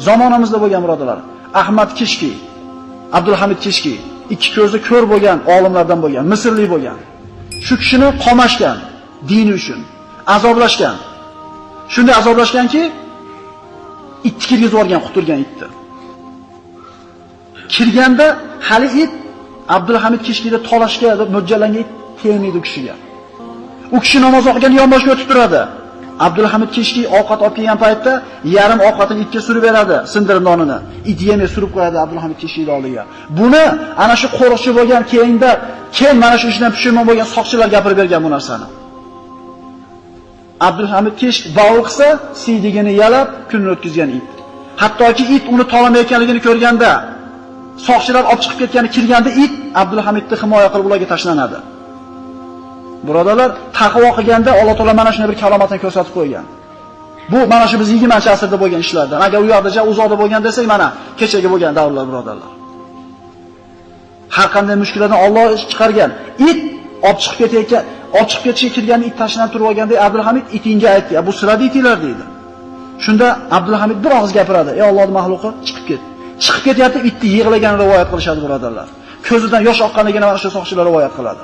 Zamonamizda bo'lgan birodarlar, Ahmad Kishki, Abdulhamid Kishki, ikki ko'zi ko'r bo'lgan olimlardan bo'lgan, Misrlik bo'lgan. Shu kishini qamashgan dini uchun, azoblashgan. Shunday azoblashganki, itni kirgizib yuborgan, quturgan itni. Kirganda hali it Abdulhamid Kishkida tolashga mo'ljallangan it tegmaydi u kishiga. U kishi namoz o'qiganda yonboshga o'tib turadi. Abdulhamid Kishki ovqat olib kelgan paytda yarim ovqatini itga surib beradi, sindirib nonini. It yemay surib qo'yadi Abdulhamid Kishkining oldiga. Buni ana shu qo'riqchi bo'lgan, keyinda mana shu ishdan pushayman bo'lgan soqchilar gapirib bergan bu narsani. Abdulhamid Kishk bavul qilsa, siydigini yalab kunni o'tkazgan it. Hattoki it uni tolamayotganligini ko'rganda, soqchilar olib chiqib ketgani kirganda it Abdulhamidni himoya qilib ularga tashlanadi. Birodarlar, taqvo qilganda Alloh taolo mana shunday bir kalomatni ko'rsatib qo'ygan. Bu mana shu biz 20-asrda bo'lgan ishlardan. Agar u yoqda uzoqda bo'lgan desak, mana kechagi bo'lgan davrlar birodarlar. Har qanday mushkullardan Alloh chiqargan. It olib chiqib ketayotgan, olib chiqib ketishga kirgan it tashlanib turib olganda Abdulhamid itinga aytdi, "Bu sirada itinglar" deydi. Shunda Abdulhamid bir og'iz gapiradi: "Ey Allohning mahluqi, chiqib ket." Chiqib ketyapti, itni yig'laganini rivoyat qilishadi birodarlar. Ko'zidan yosh oqqanligini mana shu soqchilar rivoyat qiladi.